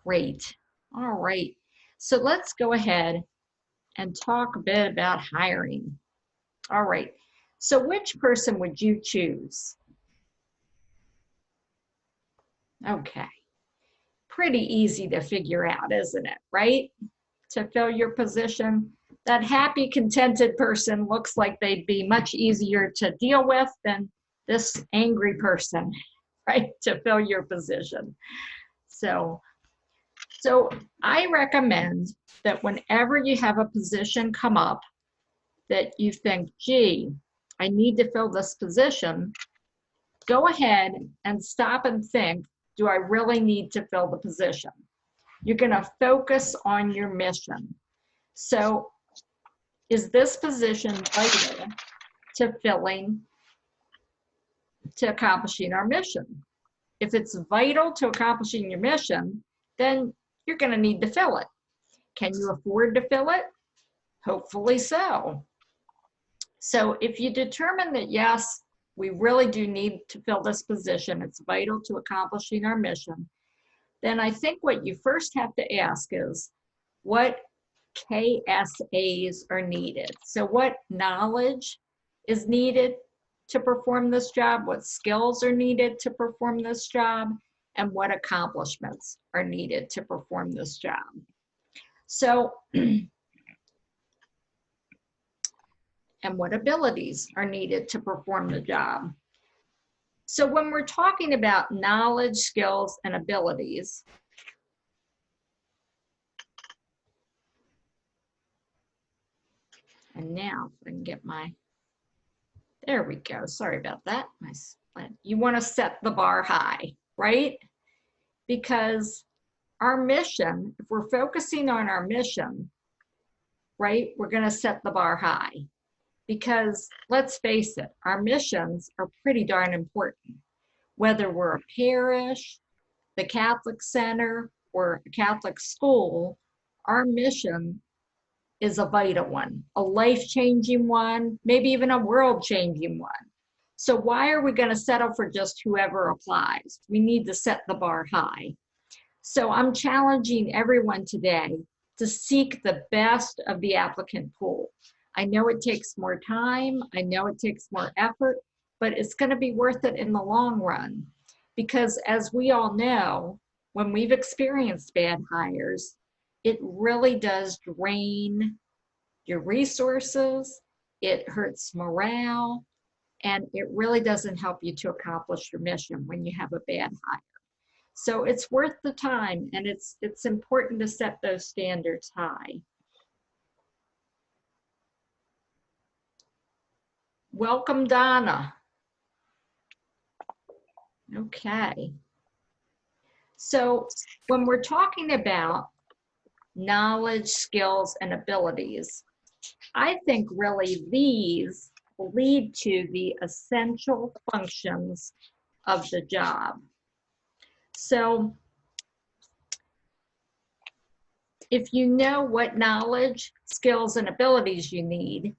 Great. All right. So let's go ahead and talk a bit about hiring. All right. So which person would you choose? Okay. Pretty easy to figure out, isn't it? Right? To fill your position. That happy, contented person looks like they'd be much easier to deal with than this angry person, right? To fill your position. So I recommend that whenever you have a position come up that you think, gee, I need to fill this position, go ahead and stop and think, do I really need to fill the position? You're going to focus on your mission. So is this position vital to accomplishing our mission? If it's vital to accomplishing your mission, then you're going to need to fill it. Can you afford to fill it? Hopefully so. So if you determine that, yes, we really do need to fill this position, it's vital to accomplishing our mission, then I think what you first have to ask is, what KSAs are needed? So what knowledge is needed to perform this job? What skills are needed to perform this job? And what accomplishments are needed to perform this job? So, and what abilities are needed to perform the job? So when we're talking about knowledge, skills, and abilities, and now if I can get my, there we go, sorry about that. You want to set the bar high, right? Because our mission, if we're focusing on our mission, right, we're going to set the bar high. Because let's face it, our missions are pretty darn important. Whether we're a parish, the Catholic Center, or a Catholic school, our mission is a vital one, a life-changing one, maybe even a world-changing one. So why are we going to settle for just whoever applies? We need to set the bar high. So I'm challenging everyone today to seek the best of the applicant pool. I know it takes more time, I know it takes more effort, but it's going to be worth it in the long run. Because as we all know, when we've experienced bad hires, it really does drain your resources, it hurts morale, and it really doesn't help you to accomplish your mission when you have a bad hire. So it's worth the time, and it's important to set those standards high. Welcome, Donna. Okay. So when we're talking about knowledge, skills, and abilities, I think really these lead to the essential functions of the job. So if you know what knowledge, skills, and abilities you need,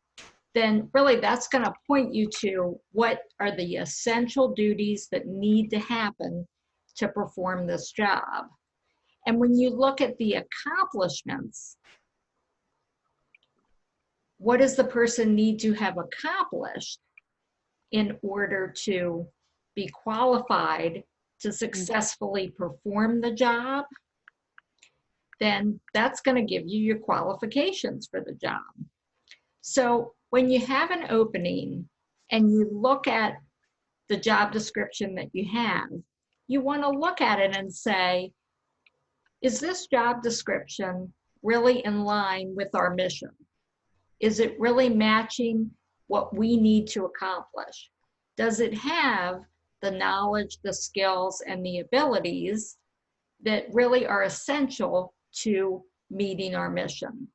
then really that's going to point you to what are the essential duties that need to happen to perform this job. And when you look at the accomplishments, what does the person need to have accomplished in order to be qualified to successfully perform the job? Then that's going to give you your qualifications for the job. So when you have an opening and you look at the job description that you have, you want to look at it and say, is this job description really in line with our mission? Is it really matching what we need to accomplish? Does it have the knowledge, the skills, and the abilities that really are essential to meeting our mission?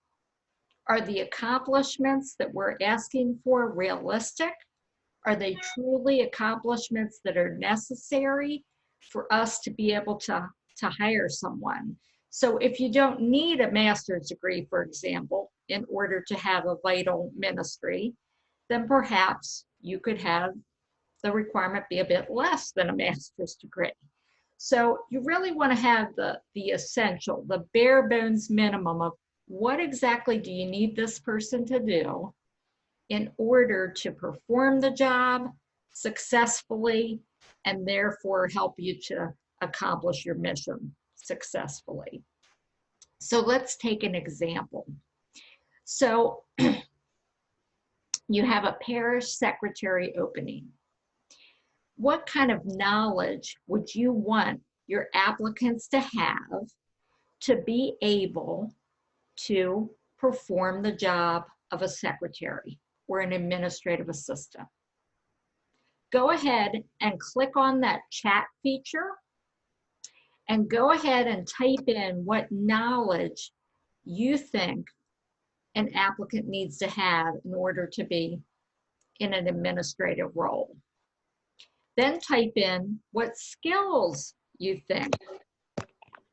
Are the accomplishments that we're asking for realistic? Are they truly accomplishments that are necessary for us to be able to hire someone? So if you don't need a master's degree, for example, in order to have a vital ministry, then perhaps you could have the requirement be a bit less than a master's degree. So you really want to have the essential, the bare bones minimum of what exactly do you need this person to do in order to perform the job successfully and therefore help you to accomplish your mission successfully. So let's take an example. So you have a parish secretary opening. What kind of knowledge would you want your applicants to have to be able to perform the job of a secretary or an administrative assistant? Go ahead and click on that chat feature and go ahead and type in what knowledge you think an applicant needs to have in order to be in an administrative role. Then type in what skills you think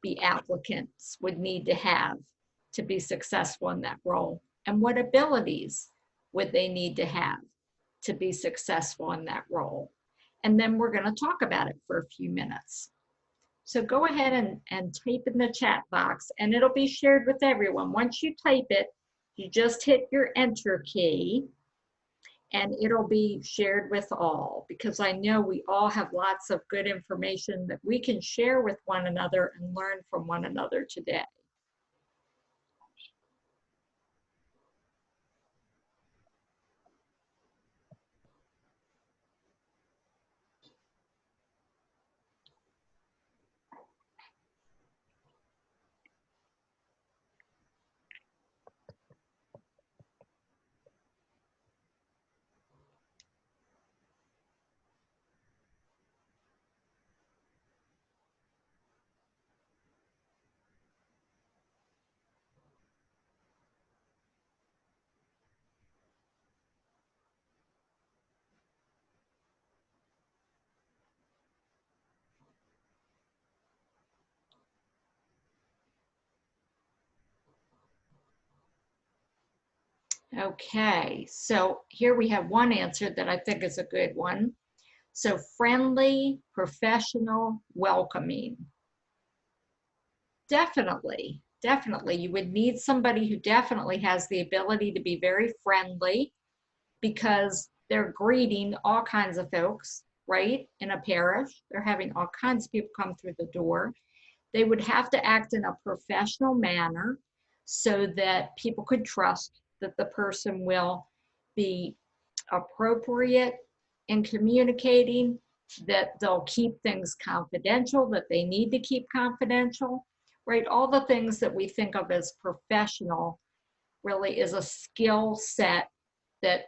the applicants would need to have to be successful in that role, and what abilities would they need to have to be successful in that role. And then we're going to talk about it for a few minutes. So go ahead and type in the chat box, and it'll be shared with everyone. Once you type it, you just hit your enter key, and it'll be shared with all, because I know we all have lots of good information that we can share with one another and learn from one another today. Okay, so here we have one answer that I think is a good one. So friendly, professional, welcoming. Definitely, definitely. You would need somebody who definitely has the ability to be very friendly, because they're greeting all kinds of folks, right? In a parish, they're having all kinds of people come through the door. They would have to act in a professional manner so that people could trust that the person will be appropriate in communicating, that they'll keep things confidential, that they need to keep confidential, right? All the things that we think of as professional really is a skill set that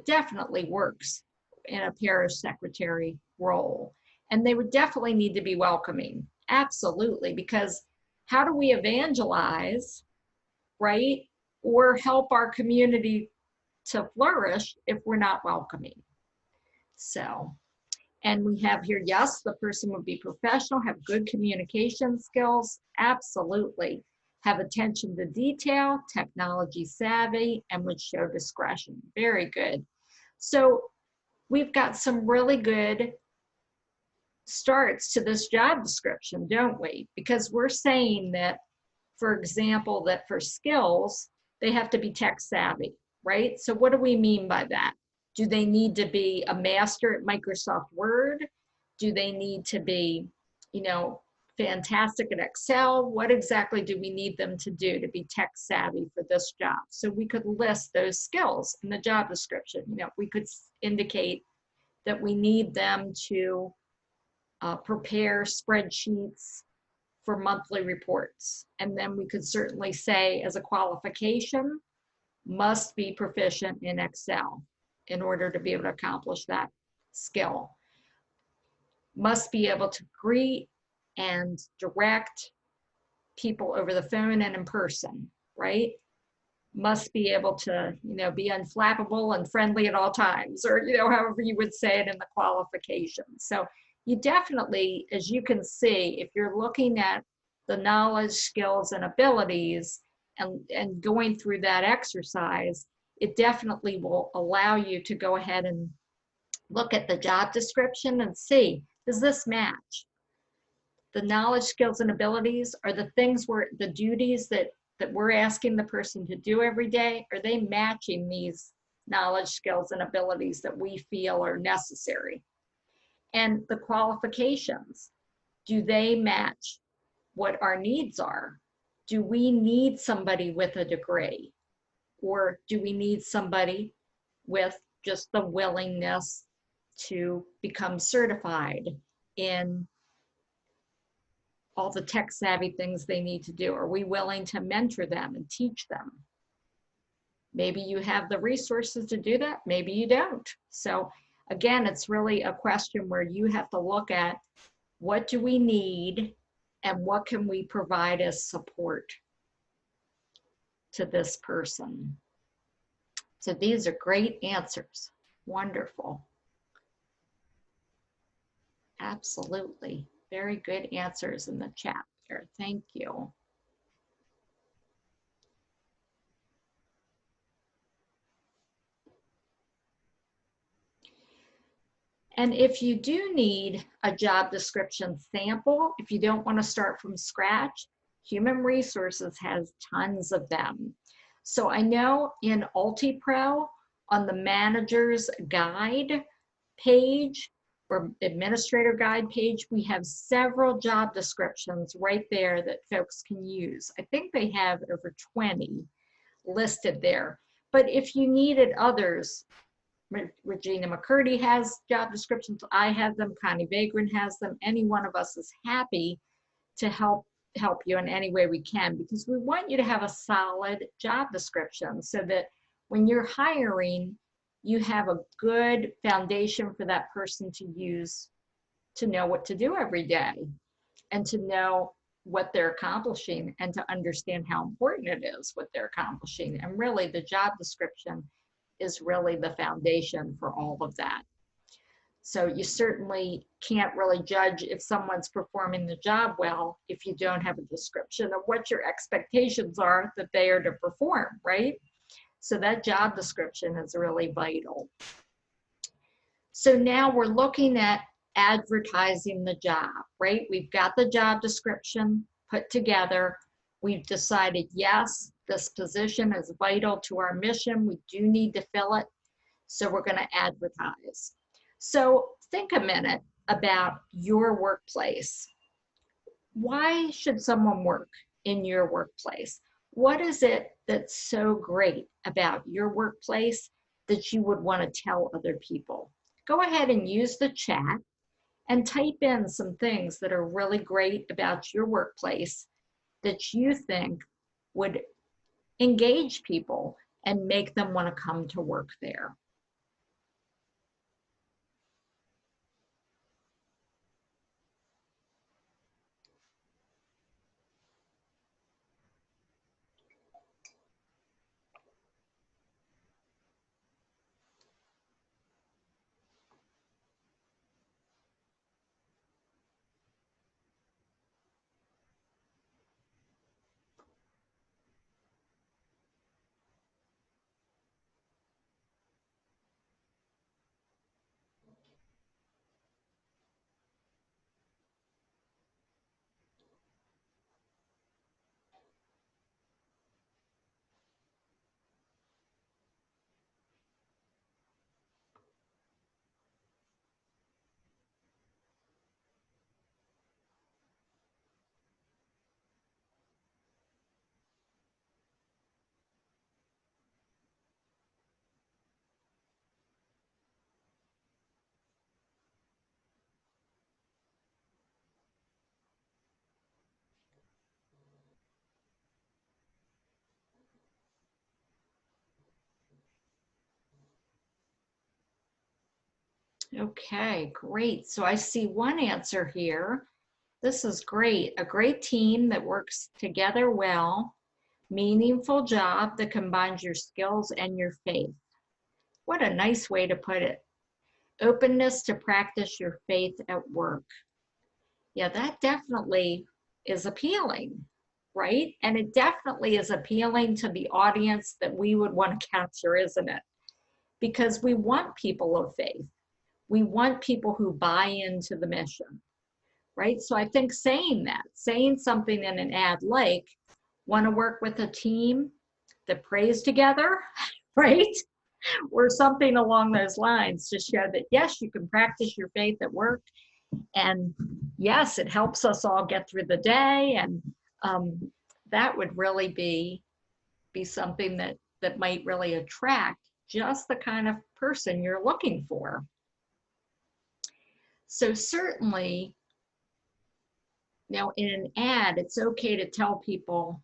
definitely works in a parish secretary role. And they would definitely need to be welcoming. Absolutely, because how do we evangelize, right? Or help our community to flourish if we're not welcoming? So, and we have here, yes, the person would be professional, have good communication skills, absolutely. Have attention to detail, technology savvy, and would show discretion. Very good. So we've got some really good starts to this job description, don't we? Because we're saying that, for example, that for skills, they have to be tech savvy, right? So what do we mean by that? Do they need to be a master at Microsoft Word? Do they need to be, you know, fantastic at Excel? What exactly do we need them to do to be tech savvy for this job? So we could list those skills in the job description. You know, we could indicate that we need them to prepare spreadsheets for monthly reports. And then we could certainly say, as a qualification, must be proficient in Excel in order to be able to accomplish that skill. Must be able to greet and direct people over the phone and in person, right? Must be able to, you know, be unflappable and friendly at all times, or, you know, however you would say it in the qualifications. So you definitely, as you can see, if you're looking at the knowledge, skills, and abilities and going through that exercise, it definitely will allow you to go ahead and look at the job description and see, does this match? the knowledge, skills, and abilities are the things where the duties that we're asking the person to do every day, are they matching these knowledge, skills, and abilities that we feel are necessary? And the qualifications, do they match what our needs are? Do we need somebody with a degree? Or do we need somebody with just the willingness to become certified in all the tech savvy things they need to do? Are we willing to mentor them and teach them? Maybe you have the resources to do that, maybe you don't. So again, it's really a question where you have to look at what do we need and what can we provide as support to this person. So these are great answers. Wonderful. Absolutely. Very good answers in the chat there. Thank you. And if you do need a job description sample, if you don't want to start from scratch, Human Resources has tons of them. So I know in UltiPro, on the manager's guide page or administrator guide page, we have several job descriptions right there that folks can use. I think they have over 20 listed there. But if you needed others, Regina McCurdy has job descriptions, I have them, Connie Vagrant has them, any one of us is happy to help you in any way we can, because we want you to have a solid job description so that when you're hiring, you have a good foundation for that person to use to know what to do every day and to know what they're accomplishing and to understand how important it is what they're accomplishing. And really the job description is really the foundation for all of that. So you certainly can't really judge if someone's performing the job well if you don't have a description of what your expectations are that they are to perform, right? So that job description is really vital. So now we're looking at advertising the job, right? We've got the job description put together. We've decided, yes, this position is vital to our mission. We do need to fill it. So we're going to advertise. So think a minute about your workplace. Why should someone work in your workplace? What is it that's so great about your workplace that you would want to tell other people? Go ahead and use the chat and type in some things that are really great about your workplace that you think would engage people and make them want to come to work there. Okay, great. So I see one answer here. This is great. A great team that works together well, meaningful job that combines your skills and your faith. What a nice way to put it. Openness to practice your faith at work. Yeah, that definitely is appealing, right? And it definitely is appealing to the audience that we would want to capture, isn't it? Because we want people of faith. We want people who buy into the mission, right? So I think saying something in an ad like, want to work with a team that prays together, right? Or something along those lines to show that, yes, you can practice your faith at work. And yes, it helps us all get through the day. And that would really be something that might really attract just the kind of person you're looking for. So certainly, in an ad, it's okay to tell people,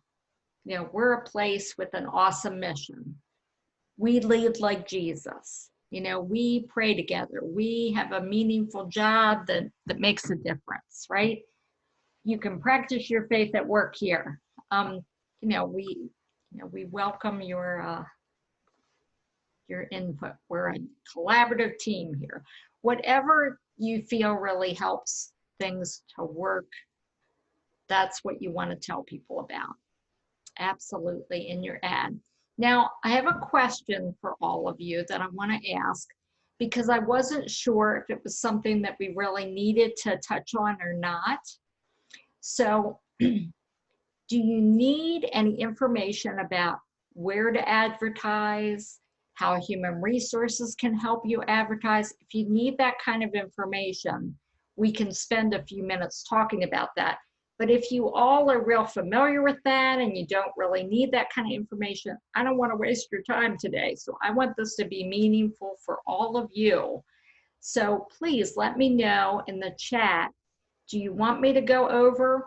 we're a place with an awesome mission. We lead like Jesus. We pray together. We have a meaningful job that makes a difference, right? You can practice your faith at work here. We welcome your input. We're a collaborative team here. Whatever you feel really helps things to work, that's what you want to tell people about. Absolutely, in your ad. Now, I have a question for all of you that I want to ask, because I wasn't sure if it was something that we really needed to touch on or not. So, do you need any information about where to advertise, how human resources can help you advertise? If you need that kind of information, we can spend a few minutes talking about that. But if you all are real familiar with that and you don't really need that kind of information, I don't want to waste your time today. So I want this to be meaningful for all of you. So please let me know in the chat, do you want me to go over,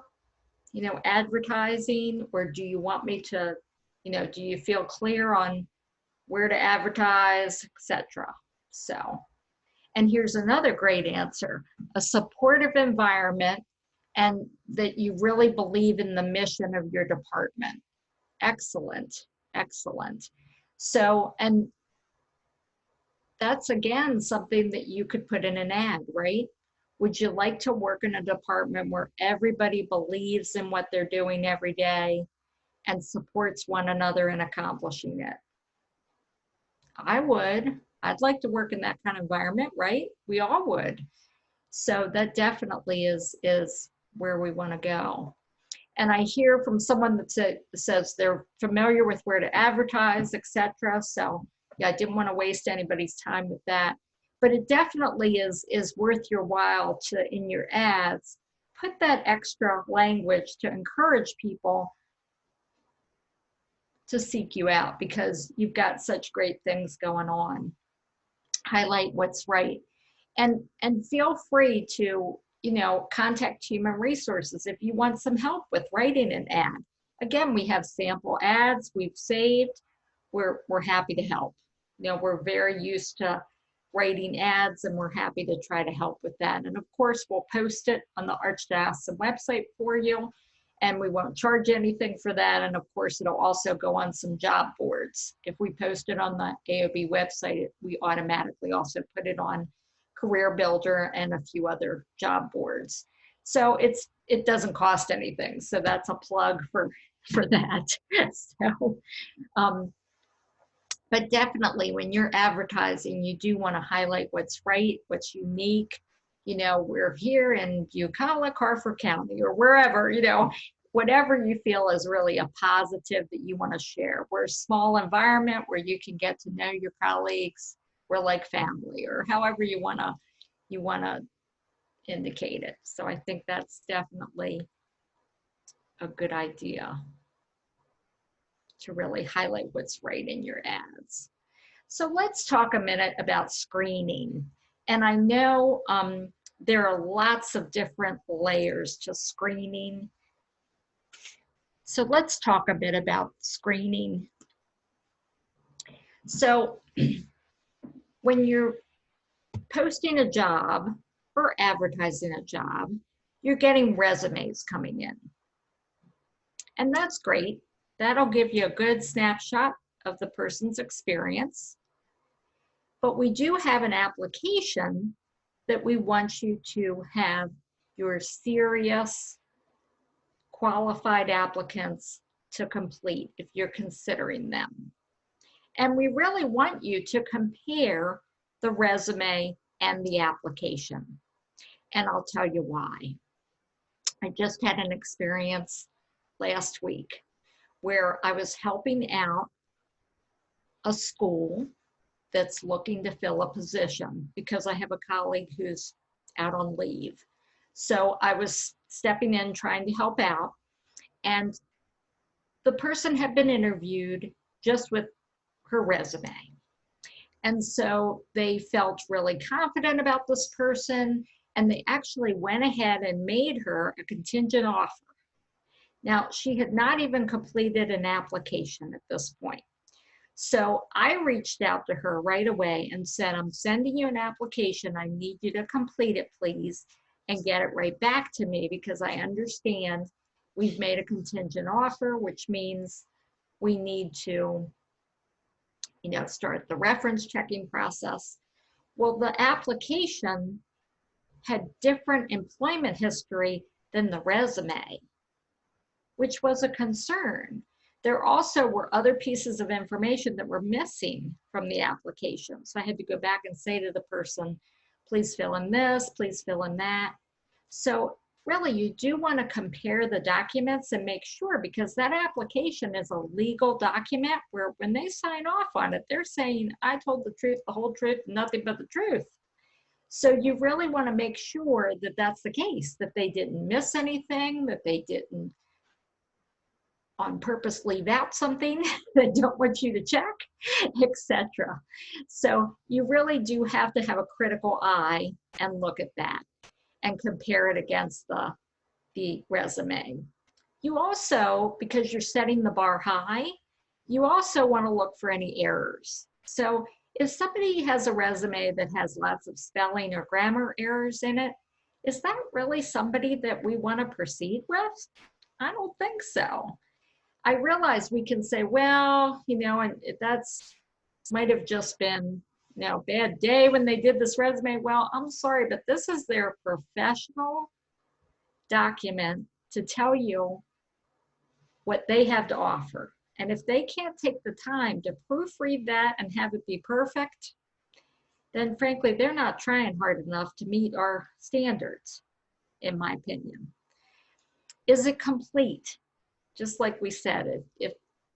advertising, or do you want me to, do you feel clear on where to advertise, etc.? So, and here's another great answer: a supportive environment, and that you really believe in the mission of your department. Excellent, excellent. So, and that's again something that you could put in an ad, right? Would you like to work in a department where everybody believes in what they're doing every day and supports one another in accomplishing it? I would. I'd like to work in that kind of environment, right? We all would. So that definitely is where we want to go. And I hear from someone that says they're familiar with where to advertise, etc. So yeah, I didn't want to waste anybody's time with that. But it definitely is worth your while to, in your ads, put that extra language to encourage people to seek you out because you've got such great things going on. Highlight what's right. And feel free to, contact human resources if you want some help with writing an ad. Again, we have sample ads we've saved. We're happy to help. We're very used to writing ads and we're happy to try to help with that. And of course, we'll post it on the ArchDiocese website for you, and we won't charge anything for that. And of course, it'll also go on some job boards. If we post it on the AOB website, we automatically also put it on Career Builder and a few other job boards. So it doesn't cost anything. So that's a plug for that. So, but definitely when you're advertising, you do want to highlight what's right, what's unique. We're here in Bucolic, Harford County, or wherever, whatever you feel is really a positive that you want to share. We're a small environment where you can get to know your colleagues. We're like family, or however you want to indicate it. So I think that's definitely a good idea to really highlight what's right in your ads. So let's talk a minute about screening. And I know there are lots of different layers to screening. So let's talk a bit about screening. So when you're posting a job or advertising a job, you're getting resumes coming in. And that's great. That'll give you a good snapshot of the person's experience. But we do have an application that we want you to have your serious, qualified applicants to complete if you're considering them. And we really want you to compare the resume and the application. And I'll tell you why. I just had an experience last week where I was helping out a school that's looking to fill a position because I have a colleague who's out on leave. So I was stepping in trying to help out, and the person had been interviewed just with her resume. And so they felt really confident about this person, and they actually went ahead and made her a contingent offer. Now, she had not even completed an application at this point. So I reached out to her right away and said, I'm sending you an application. I need you to complete it, please, and get it right back to me, because I understand we've made a contingent offer, which means we need to, start the reference checking process. Well, the application had different employment history than the resume, which was a concern. There also were other pieces of information that were missing from the application. So I had to go back and say to the person, please fill in this, please fill in that. So really, you do want to compare the documents and make sure, because that application is a legal document where when they sign off on it, they're saying, I told the truth, the whole truth, nothing but the truth. So you really want to make sure that that's the case, that they didn't miss anything, that they didn't on purpose leave out something they don't want you to check, etc. So you really do have to have a critical eye and look at that and compare it against the resume. You also, because you're setting the bar high, you also want to look for any errors. So if somebody has a resume that has lots of spelling or grammar errors in it, is that really somebody that we want to proceed with? I don't think so. I realize we can say, well, and that's might have just been, bad day when they did this resume. Well, I'm sorry, but this is their professional document to tell you what they have to offer. And if they can't take the time to proofread that and have it be perfect, then frankly, they're not trying hard enough to meet our standards, in my opinion. Is it complete? Just like we said, if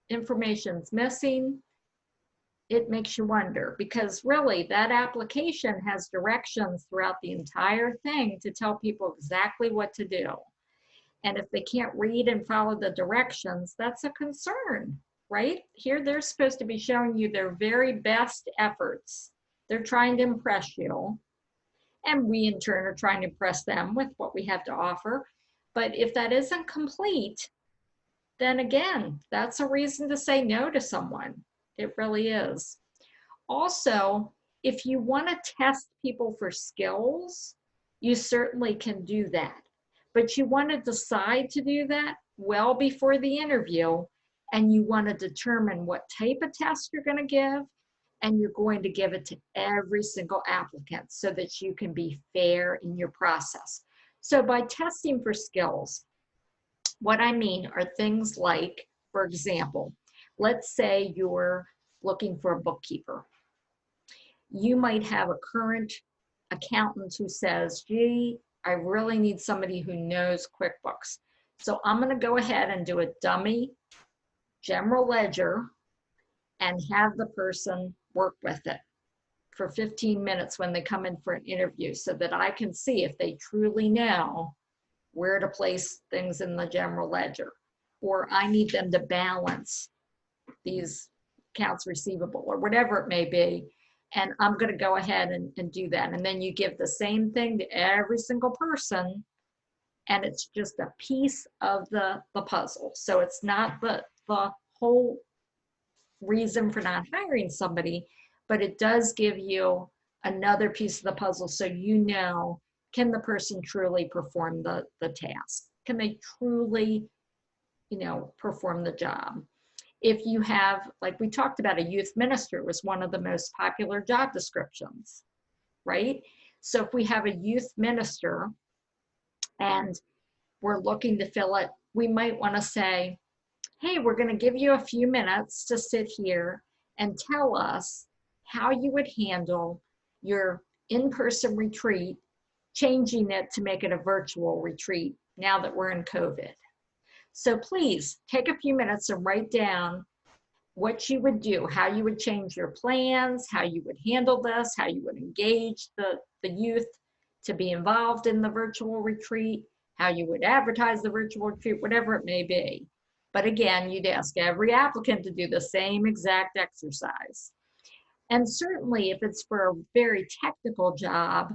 information's missing, it makes you wonder, because really that application has directions throughout the entire thing to tell people exactly what to do. And if they can't read and follow the directions, that's a concern, right? Here they're supposed to be showing you their very best efforts. They're trying to impress you. And we in turn are trying to impress them with what we have to offer. But if that isn't complete, then again, that's a reason to say no to someone. It really is. Also, if you want to test people for skills, you certainly can do that. But you want to decide to do that well before the interview, and you want to determine what type of test you're going to give, and you're going to give it to every single applicant so that you can be fair in your process. So by testing for skills, what I mean are things like, for example, let's say you're looking for a bookkeeper. You might have a current accountant who says, gee, I really need somebody who knows QuickBooks. So I'm going to go ahead and do a dummy general ledger and have the person work with it for 15 minutes when they come in for an interview, so that I can see if they truly know where to place things in the general ledger, or I need them to balance these accounts receivable or whatever it may be. And I'm going to go ahead and do that. And then you give the same thing to every single person, and it's just a piece of the puzzle. So it's not the whole reason for not hiring somebody, but it does give you another piece of the puzzle, so can the person truly perform the task? Can they truly, perform the job? If you have, like we talked about, a youth minister was one of the most popular job descriptions, right? So if we have a youth minister and we're looking to fill it, we might want to say, hey, we're going to give you a few minutes to sit here and tell us how you would handle your in-person retreat, changing it to make it a virtual retreat now that we're in COVID. So please take a few minutes and write down what you would do, how you would change your plans, how you would handle this, how you would engage the youth to be involved in the virtual retreat, how you would advertise the virtual retreat, whatever it may be. But again, you'd ask every applicant to do the same exact exercise. And certainly if it's for a very technical job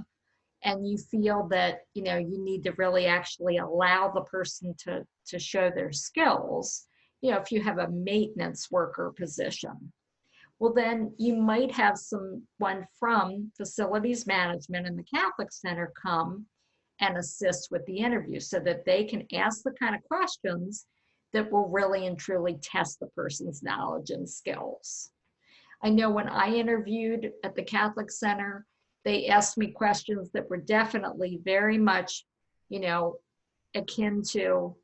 and you feel that, you need to really actually allow the person to show their skills, if you have a maintenance worker position, well, then you might have someone from facilities management in the Catholic Center come and assist with the interview so that they can ask the kind of questions that will really and truly test the person's knowledge and skills. I know when I interviewed at the Catholic Center, they asked me questions that were definitely very much, akin to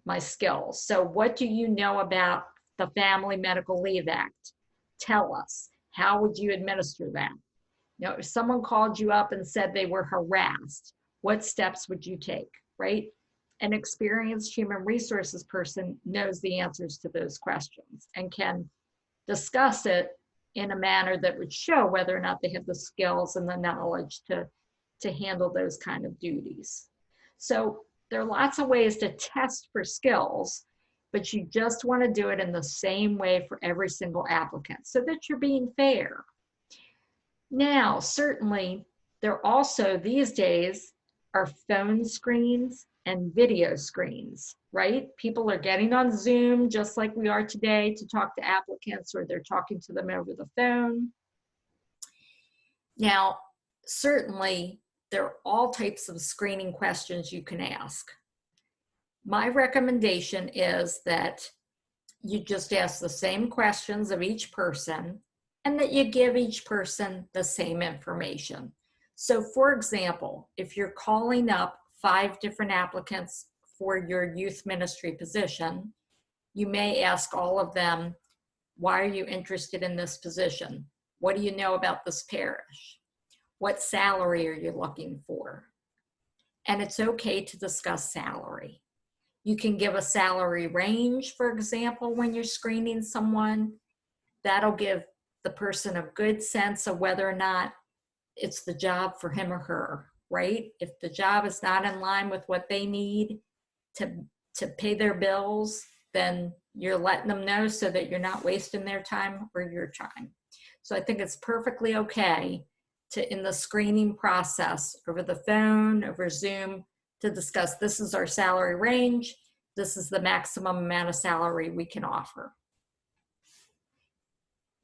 my skills. So what do you know about the Family Medical Leave Act? Tell us, how would you administer that? If someone called you up and said they were harassed, what steps would you take, right? An experienced human resources person knows the answers to those questions and can discuss it in a manner that would show whether or not they have the skills and the knowledge to handle those kind of duties. So there are lots of ways to test for skills, but you just want to do it in the same way for every single applicant so that you're being fair. Now, certainly, there also these days are phone screens and video screens, right? People are getting on Zoom just like we are today to talk to applicants, or they're talking to them over the phone. Now, certainly, there are all types of screening questions you can ask. My recommendation is that you just ask the same questions of each person and that you give each person the same information. So for example, if you're calling up 5 different applicants for your youth ministry position, you may ask all of them, why are you interested in this position? What do you know about this parish? What salary are you looking for? And it's okay to discuss salary. You can give a salary range, for example, when you're screening someone. That'll give the person a good sense of whether or not it's the job for him or her, right? If the job is not in line with what they need to pay their bills, then you're letting them know so that you're not wasting their time or your time. So I think it's perfectly okay to, in the screening process, over the phone, over Zoom, to discuss, this is our salary range, this is the maximum amount of salary we can offer.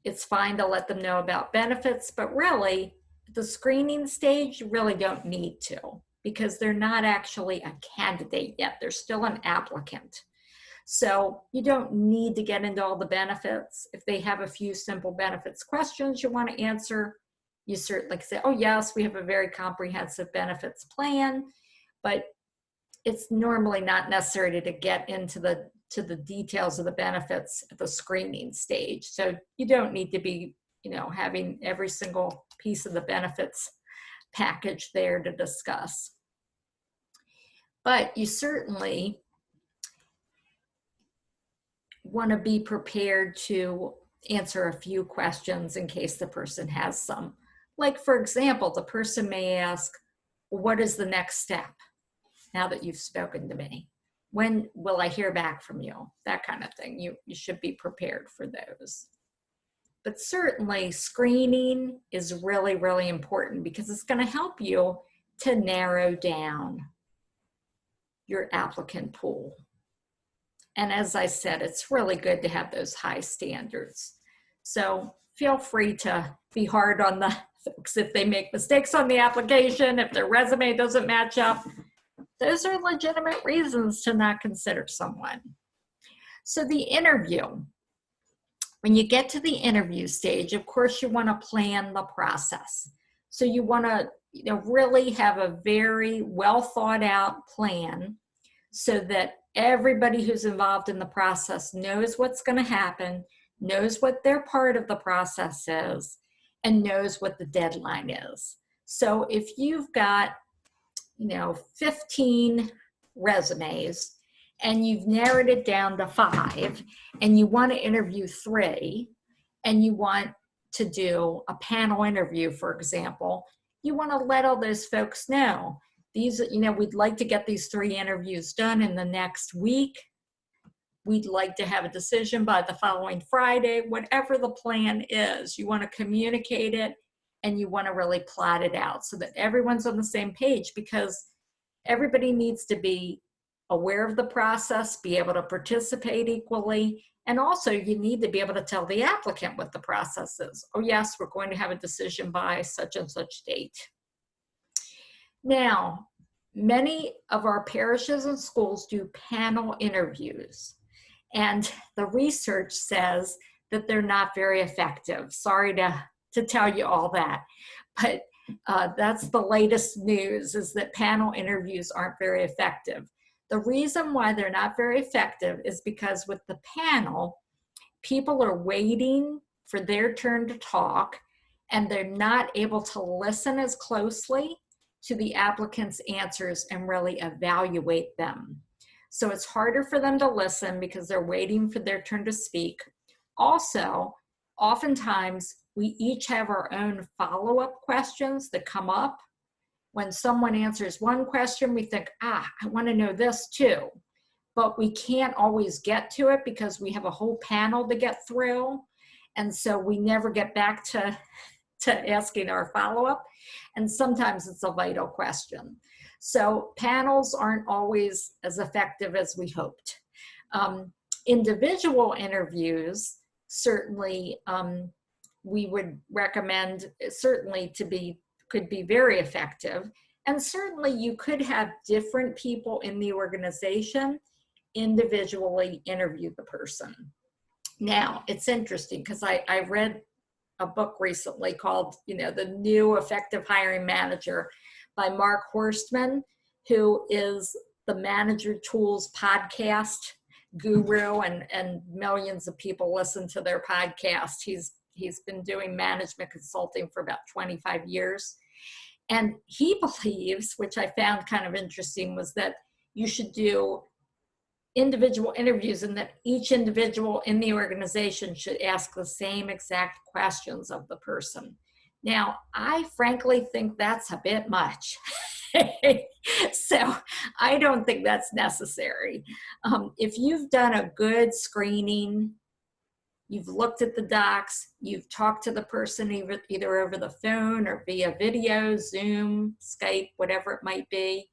It's fine to let them know about benefits, but really, at the screening stage, you really don't need to, because they're not actually a candidate yet. They're still an applicant. So you don't need to get into all the benefits. If they have a few simple benefits questions you want to answer, you certainly can say, oh yes, we have a very comprehensive benefits plan, but it's normally not necessary to get into the details of the benefits at the screening stage. So you don't need to be, having every single piece of the benefits package there to discuss. But you certainly want to be prepared to answer a few questions in case the person has some. Like, for example, the person may ask, what is the next step now that you've spoken to me? When will I hear back from you? That kind of thing. You should be prepared for those. But certainly screening is really, really important because it's going to help you to narrow down your applicant pool. And as I said, it's really good to have those high standards. So feel free to be hard on the folks if they make mistakes on the application, if their resume doesn't match up. Those are legitimate reasons to not consider someone. So the interview, when you get to the interview stage, of course, you want to plan the process. So you want to, really have a very well thought out plan so that everybody who's involved in the process knows what's going to happen, knows what their part of the process is, and knows what the deadline is. So if you've got 15 resumes and you've narrowed it down to 5 and you want to interview 3 and you want to do a panel interview, for example, you want to let all those folks know these, we'd like to get these 3 interviews done in the next week. We'd like to have a decision by the following Friday. Whatever the plan is, you want to communicate it and you want to really plot it out so that everyone's on the same page, because everybody needs to be aware of the process, be able to participate equally, and also you need to be able to tell the applicant what the process is. Oh yes, we're going to have a decision by such and such date. Now, many of our parishes and schools do panel interviews, and the research says that they're not very effective. Sorry to tell you all that, but that's the latest news, is that panel interviews aren't very effective. The reason why they're not very effective is because with the panel, people are waiting for their turn to talk and they're not able to listen as closely to the applicant's answers and really evaluate them. So it's harder for them to listen because they're waiting for their turn to speak. Also, oftentimes we each have our own follow-up questions that come up. When someone answers one question, we think, I want to know this too. But we can't always get to it because we have a whole panel to get through. And so we never get back to asking our follow-up. And sometimes it's a vital question. So panels aren't always as effective as we hoped. Individual interviews, certainly we would recommend certainly could be very effective. And certainly you could have different people in the organization individually interview the person. Now, it's interesting because I read a book recently called, The New Effective Hiring Manager by Mark Horstman, who is the Manager Tools podcast guru, and millions of people listen to their podcast. He's been doing management consulting for about 25 years. And he believes, which I found kind of interesting, was that you should do individual interviews and that each individual in the organization should ask the same exact questions of the person. Now, I frankly think that's a bit much. So I don't think that's necessary. If you've done a good screening, you've looked at the docs, you've talked to the person either over the phone or via video, Zoom, Skype, whatever it might be,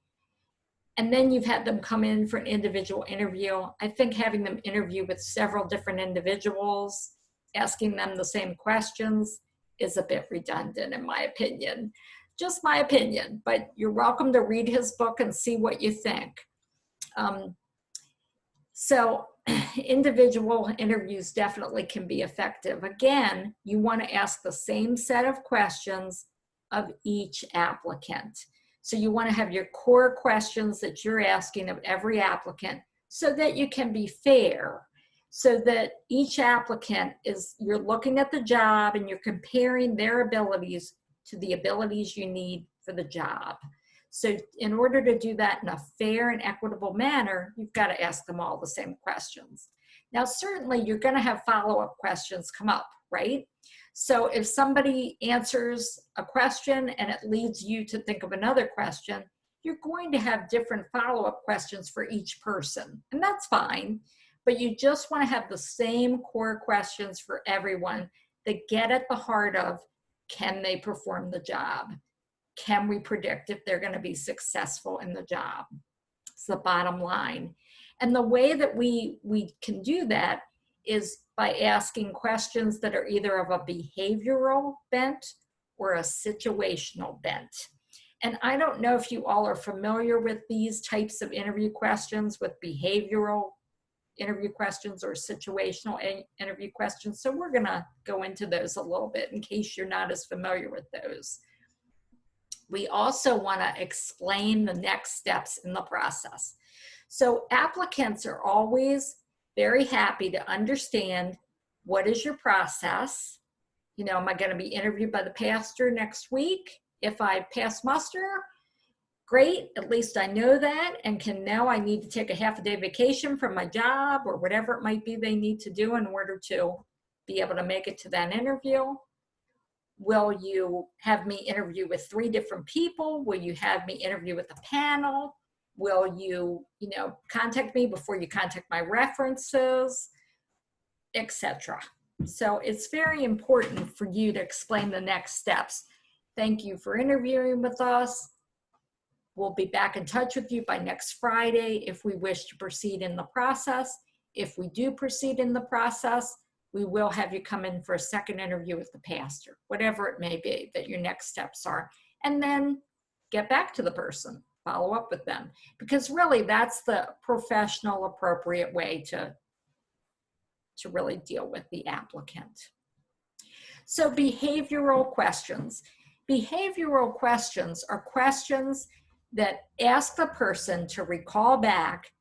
and then you've had them come in for an individual interview, I think having them interview with several different individuals, asking them the same questions, is a bit redundant in my opinion. Just my opinion, but you're welcome to read his book and see what you think. So individual interviews definitely can be effective. Again, you want to ask the same set of questions of each applicant. So you want to have your core questions that you're asking of every applicant so that you can be fair, so that each applicant you're looking at the job and you're comparing their abilities to the abilities you need for the job. So in order to do that in a fair and equitable manner, you've got to ask them all the same questions. Now, certainly you're going to have follow-up questions come up, right? So if somebody answers a question and it leads you to think of another question, you're going to have different follow-up questions for each person, and that's fine. But you just want to have the same core questions for everyone that get at the heart of, can they perform the job? Can we predict if they're going to be successful in the job? It's the bottom line. And the way that we can do that is by asking questions that are either of a behavioral bent or a situational bent. And I don't know if you all are familiar with these types of interview questions, with behavioral interview questions or situational interview questions. So we're going to go into those a little bit in case you're not as familiar with those. We also want to explain the next steps in the process. So applicants are always very happy to understand, what is your process? Am I going to be interviewed by the pastor next week? If I pass muster, Great, at least I know that, and now I need to take a half a day vacation from my job or whatever it might be they need to do in order to be able to make it to that interview. Will you have me interview with 3 different people? Will you have me interview with a panel? Will you, contact me before you contact my references, etc. So it's very important for you to explain the next steps. Thank you for interviewing with us. We'll be back in touch with you by next Friday if we wish to proceed in the process. If we do proceed in the process, we will have you come in for a second interview with the pastor, whatever it may be that your next steps are. And then get back to the person, follow up with them, because really that's the professional, appropriate way to really deal with the applicant. So behavioral questions. Behavioral questions are questions that ask the person to recall back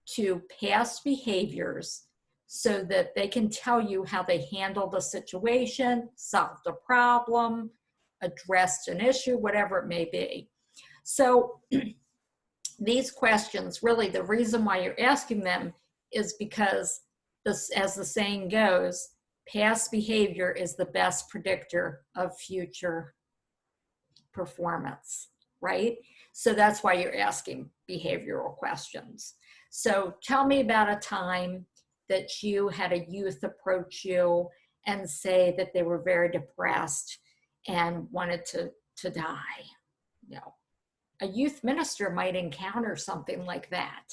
to past behaviors so that they can tell you how they handled a situation, solved a problem, addressed an issue, whatever it may be. So these questions, really the reason why you're asking them is because, as the saying goes, past behavior is the best predictor of future performance, right? So that's why you're asking behavioral questions. So tell me about a time that you had a youth approach you and say that they were very depressed and wanted to die. A youth minister might encounter something like that.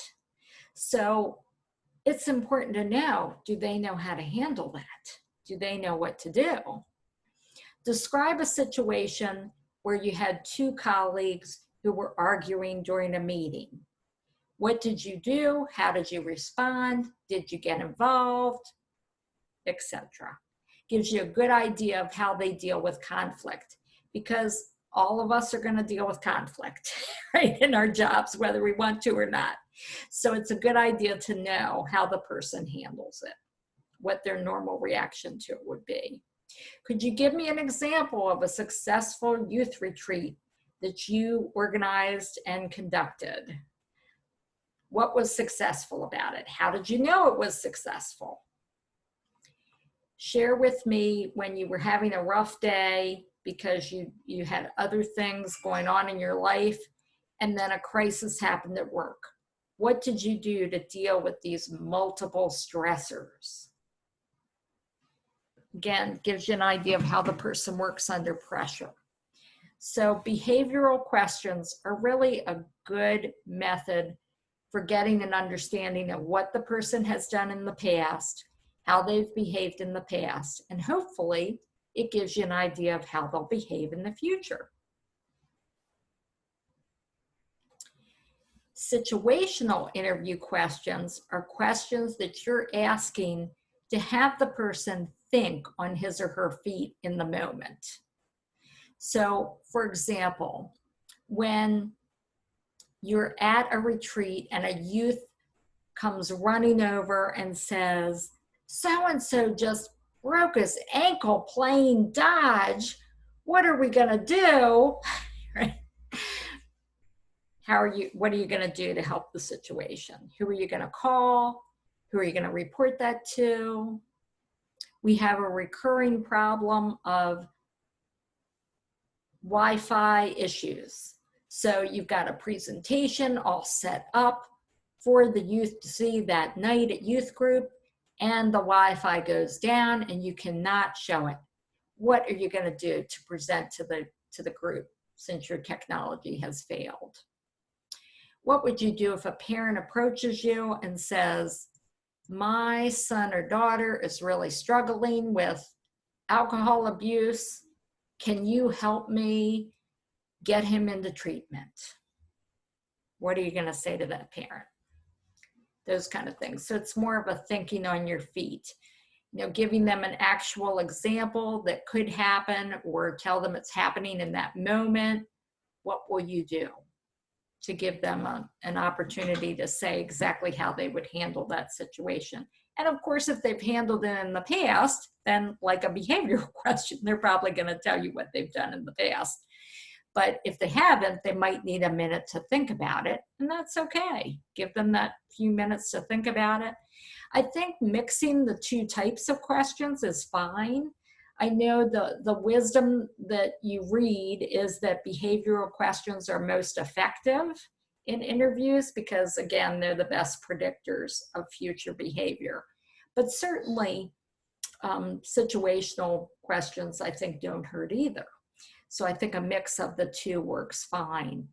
So it's important to know, do they know how to handle that? Do they know what to do? Describe a situation where you had 2 colleagues who were arguing during a meeting. What did you do? How did you respond? Did you get involved? Etc. Gives you a good idea of how they deal with conflict, because all of us are going to deal with conflict, right, in our jobs, whether we want to or not. So it's a good idea to know how the person handles it, what their normal reaction to it would be. Could you give me an example of a successful youth retreat that you organized and conducted? What was successful about it? How did you know it was successful? Share with me when you were having a rough day because you had other things going on in your life and then a crisis happened at work. What did you do to deal with these multiple stressors? Again, gives you an idea of how the person works under pressure. So behavioral questions are really a good method for getting an understanding of what the person has done in the past, how they've behaved in the past, and hopefully it gives you an idea of how they'll behave in the future. Situational interview questions are questions that you're asking to have the person think on his or her feet in the moment. So, for example, when you're at a retreat and a youth comes running over and says, so-and-so just broke his ankle playing dodge, what are we gonna do? Right? What are you gonna do to help the situation? Who are you gonna call? Who are you gonna report that to? We have a recurring problem of Wi-Fi issues. So you've got a presentation all set up for the youth to see that night at youth group, and the Wi-Fi goes down and you cannot show it. What are you going to do to present to the group since your technology has failed? What would you do if a parent approaches you and says, my son or daughter is really struggling with alcohol abuse. Can you help me get him into treatment? What are you going to say to that parent? Those kind of things. So it's more of a thinking on your feet, giving them an actual example that could happen or tell them it's happening in that moment. What will you do to give them an opportunity to say exactly how they would handle that situation? And of course, if they've handled it in the past, then like a behavioral question, they're probably going to tell you what they've done in the past. But if they haven't, they might need a minute to think about it, and that's okay. Give them that few minutes to think about it. I think mixing the two types of questions is fine. I know the wisdom that you read is that behavioral questions are most effective in interviews because, again, they're the best predictors of future behavior. But certainly, situational questions, I think, don't hurt either. So I think a mix of the two works fine.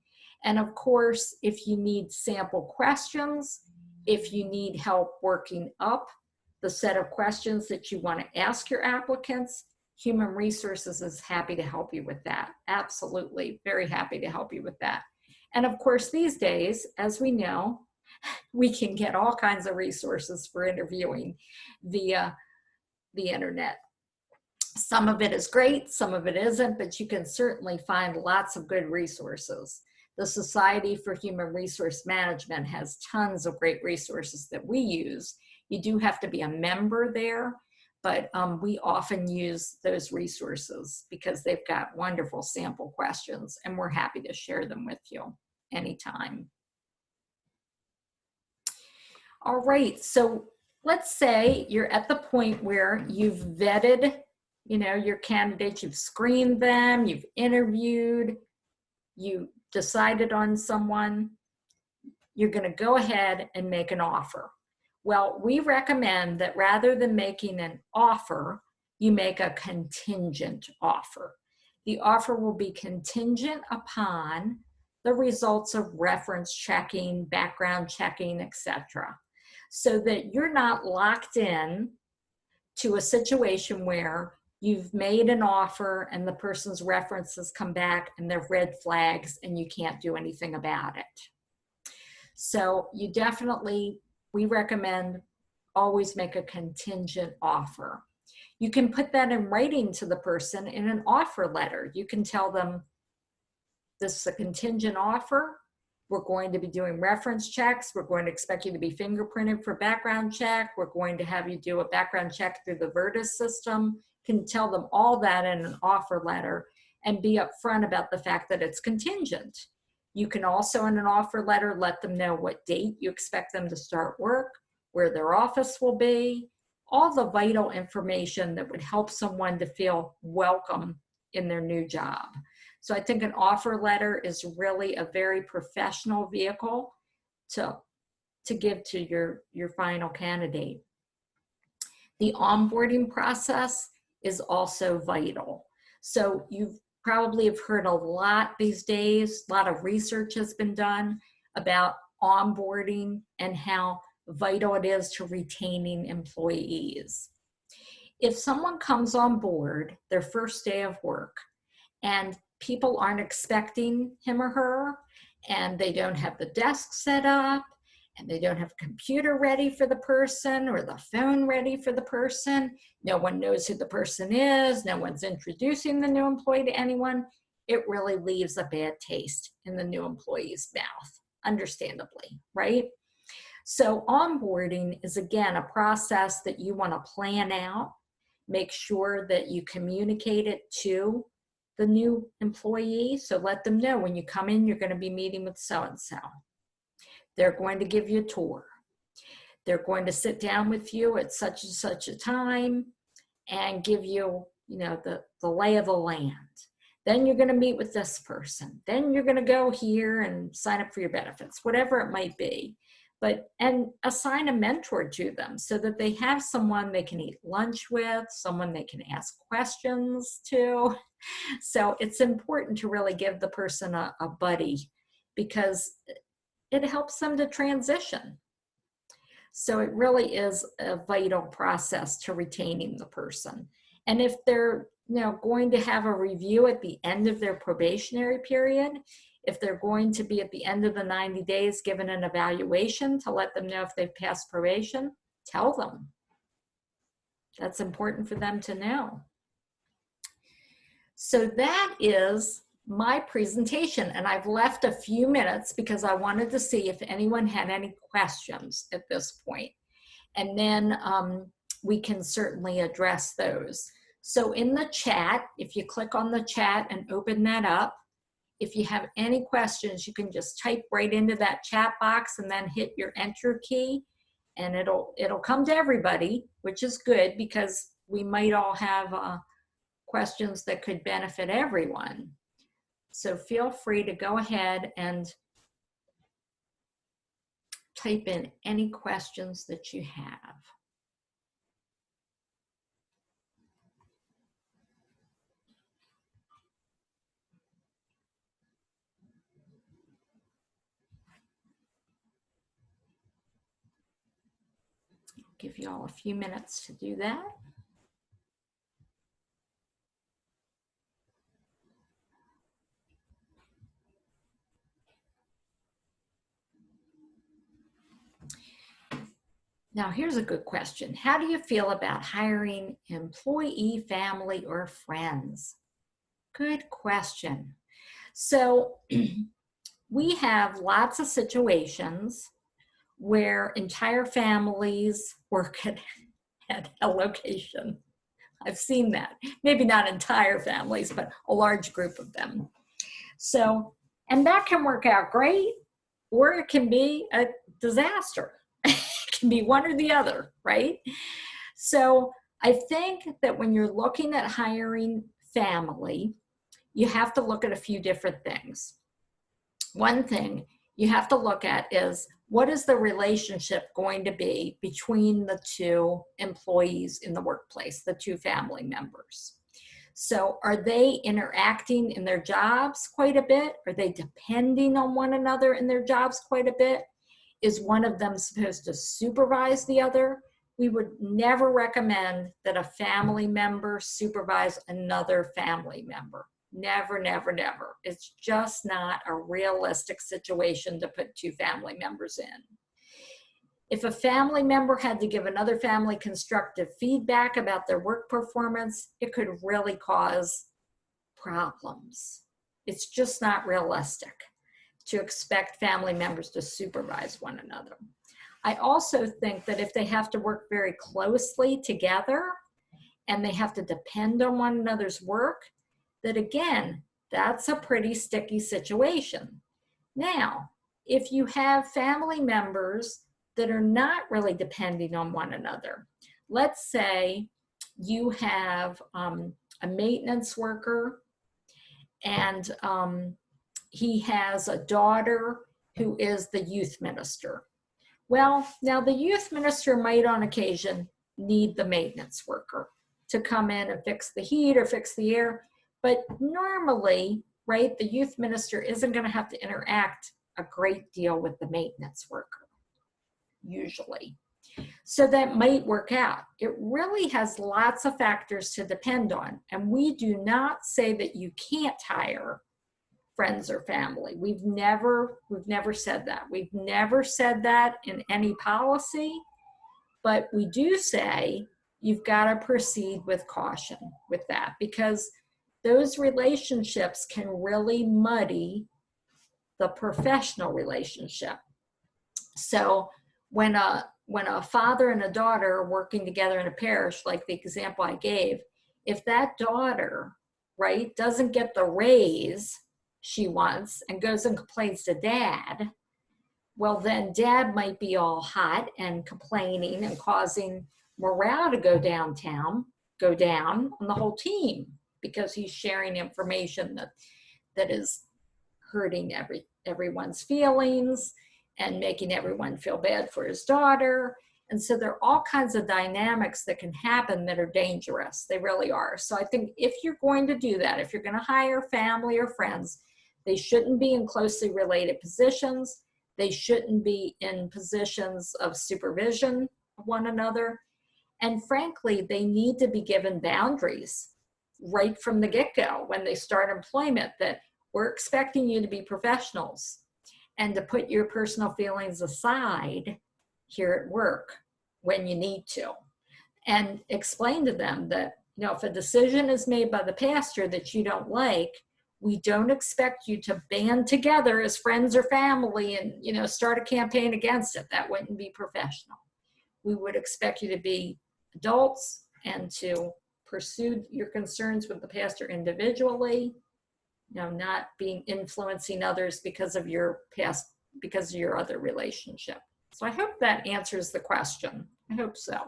And of course, if you need sample questions, if you need help working up the set of questions that you want to ask your applicants, Human Resources is happy to help you with that. Absolutely, very happy to help you with that. And of course, these days, as we know, we can get all kinds of resources for interviewing via the internet. Some of it is great, some of it isn't, but you can certainly find lots of good resources. The Society for Human Resource Management has tons of great resources that we use. You do have to be a member there, but we often use those resources because they've got wonderful sample questions, and we're happy to share them with you anytime. All right, so let's say you're at the point where you've vetted, your candidates, you've screened them, you've interviewed, you decided on someone, you're going to go ahead and make an offer. Well, we recommend that rather than making an offer, you make a contingent offer. The offer will be contingent upon the results of reference checking, background checking, etc., so that you're not locked in to a situation where you've made an offer and the person's references come back and they're red flags and you can't do anything about it. So you definitely, we recommend always make a contingent offer. You can put that in writing to the person in an offer letter. You can tell them, this is a contingent offer. We're going to be doing reference checks. We're going to expect you to be fingerprinted for background check. We're going to have you do a background check through the Virtus system. You can tell them all that in an offer letter and be upfront about the fact that it's contingent. You can also in an offer letter let them know what date you expect them to start work, where their office will be, all the vital information that would help someone to feel welcome in their new job. So I think an offer letter is really a very professional vehicle to give to your final candidate. The onboarding process is also vital. So you probably have heard a lot these days, a lot of research has been done about onboarding and how vital it is to retaining employees. If someone comes on board their first day of work and people aren't expecting him or her, and they don't have the desk set up, and they don't have a computer ready for the person or the phone ready for the person, no one knows who the person is, no one's introducing the new employee to anyone, it really leaves a bad taste in the new employee's mouth, understandably, right? So onboarding is, again, a process that you want to plan out, make sure that you communicate it to the new employee. So let them know when you come in, you're going to be meeting with so-and-so. They're going to give you a tour. They're going to sit down with you at such and such a time and give you, the lay of the land. Then you're going to meet with this person. Then you're going to go here and sign up for your benefits, whatever it might be. And assign a mentor to them so that they have someone they can eat lunch with, someone they can ask questions to. So it's important to really give the person a buddy because it helps them to transition. So it really is a vital process to retaining the person. And if they're going to have a review at the end of their probationary period, if they're going to be at the end of the 90 days given an evaluation to let them know if they've passed probation, tell them. That's important for them to know. So that is my presentation, and I've left a few minutes because I wanted to see if anyone had any questions at this point. And then we can certainly address those. So in the chat, if you click on the chat and open that up, if you have any questions, you can just type right into that chat box and then hit your enter key, and it'll come to everybody, which is good because we might all have questions that could benefit everyone. So feel free to go ahead and type in any questions that you have. Give you all a few minutes to do that. Now, here's a good question. How do you feel about hiring employee, family, or friends? Good question. So we have lots of situations where entire families work at a location. I've seen that. Maybe not entire families, but a large group of them. So, and that can work out great, or it can be a disaster. It can be one or the other, right? So I think that when you're looking at hiring family, you have to look at a few different things. One thing you have to look at is, what is the relationship going to be between the two employees in the workplace, the two family members? So are they interacting in their jobs quite a bit? Are they depending on one another in their jobs quite a bit? Is one of them supposed to supervise the other? We would never recommend that a family member supervise another family member. Never, never, never. It's just not a realistic situation to put two family members in. If a family member had to give another family constructive feedback about their work performance, it could really cause problems. It's just not realistic to expect family members to supervise one another. I also think that if they have to work very closely together and they have to depend on one another's work, that again, that's a pretty sticky situation. Now, if you have family members that are not really depending on one another, let's say you have a maintenance worker and he has a daughter who is the youth minister. Well, now the youth minister might on occasion need the maintenance worker to come in and fix the heat or fix the air. But normally, right, the youth minister isn't going to have to interact a great deal with the maintenance worker, usually. So that might work out. It really has lots of factors to depend on. And we do not say that you can't hire friends or family. We've never said that. We've never said that in any policy, but we do say you've got to proceed with caution with that, because those relationships can really muddy the professional relationship. So when a father and a daughter are working together in a parish, like the example I gave, if that daughter, right, doesn't get the raise she wants and goes and complains to dad, well, then dad might be all hot and complaining and causing morale to go down on the whole team, because he's sharing information that is hurting everyone's feelings and making everyone feel bad for his daughter. And so there are all kinds of dynamics that can happen that are dangerous. They really are. So I think if you're going to do that, if you're going to hire family or friends, they shouldn't be in closely related positions. They shouldn't be in positions of supervision of one another. And frankly, they need to be given boundaries right from the get-go when they start employment, that we're expecting you to be professionals and to put your personal feelings aside here at work when you need to. And explain to them that, you know, if a decision is made by the pastor that you don't like, we don't expect you to band together as friends or family and, you know, start a campaign against it. That wouldn't be professional. We would expect you to be adults and to pursue your concerns with the pastor individually, you know, not being influencing others because of your past, because of your other relationship. So I hope that answers the question. I hope so.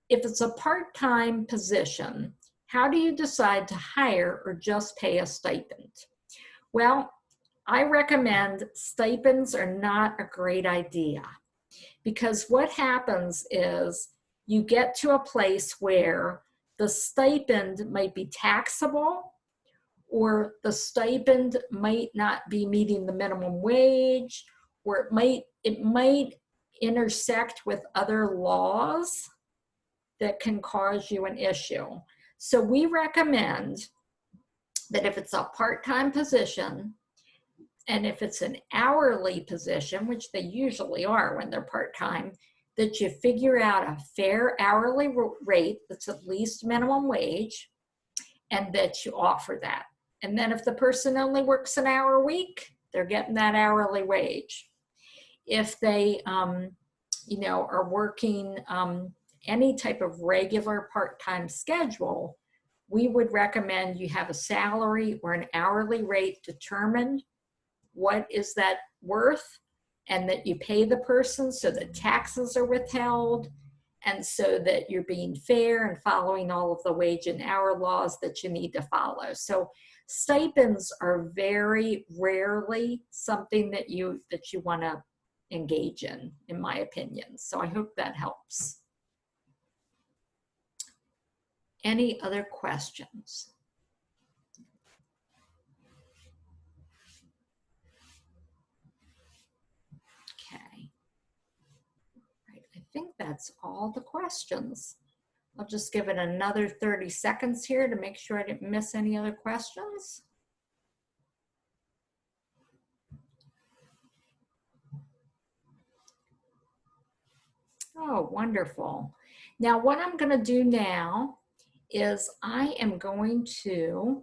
If it's a part-time position, how do you decide to hire or just pay a stipend? Well, I recommend stipends are not a great idea, because what happens is you get to a place where the stipend might be taxable, or the stipend might not be meeting the minimum wage, or it might intersect with other laws that can cause you an issue. So we recommend that if it's a part-time position, and if it's an hourly position, which they usually are when they're part-time, that you figure out a fair hourly rate that's at least minimum wage, and that you offer that. And then if the person only works an hour a week, they're getting that hourly wage. If they, you know, are working any type of regular part-time schedule, we would recommend you have a salary or an hourly rate determined. What is that worth? And that you pay the person so that taxes are withheld, and so that you're being fair and following all of the wage and hour laws that you need to follow. So stipends are very rarely something that you want to engage in my opinion. So I hope that helps. Any other questions? Okay. Right. I think that's all the questions. I'll just give it another 30 seconds here to make sure I didn't miss any other questions. Oh, wonderful. Now, what I'm going to do now is I am going to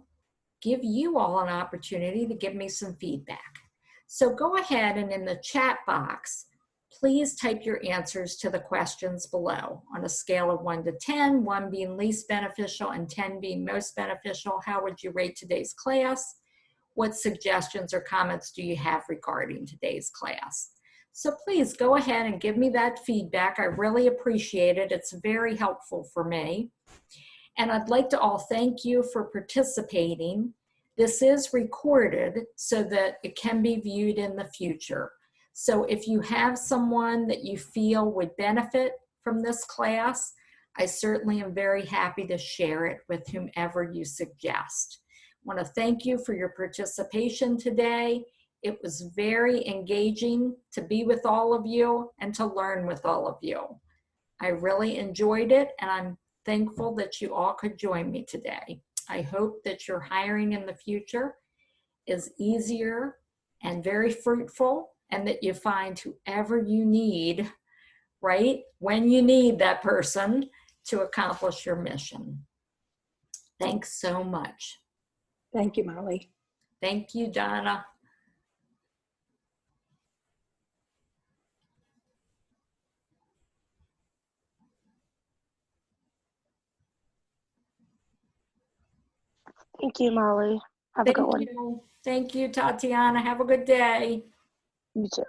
give you all an opportunity to give me some feedback. So go ahead and in the chat box, please type your answers to the questions below on a scale of 1 to 10, 1 being least beneficial and 10 being most beneficial. How would you rate today's class? What suggestions or comments do you have regarding today's class? So please go ahead and give me that feedback. I really appreciate it. It's very helpful for me. And I'd like to all thank you for participating. This is recorded so that it can be viewed in the future. So if you have someone that you feel would benefit from this class, I certainly am very happy to share it with whomever you suggest. I want to thank you for your participation today. It was very engaging to be with all of you and to learn with all of you. I really enjoyed it, and I'm thankful that you all could join me today. I hope that your hiring in the future is easier and very fruitful, and that you find whoever you need, right, when you need that person to accomplish your mission. Thanks so much. Thank you, Molly. Thank you, Donna. Thank you, Molly. Have a good one. Thank you, Tatiana. Have a good day. You too.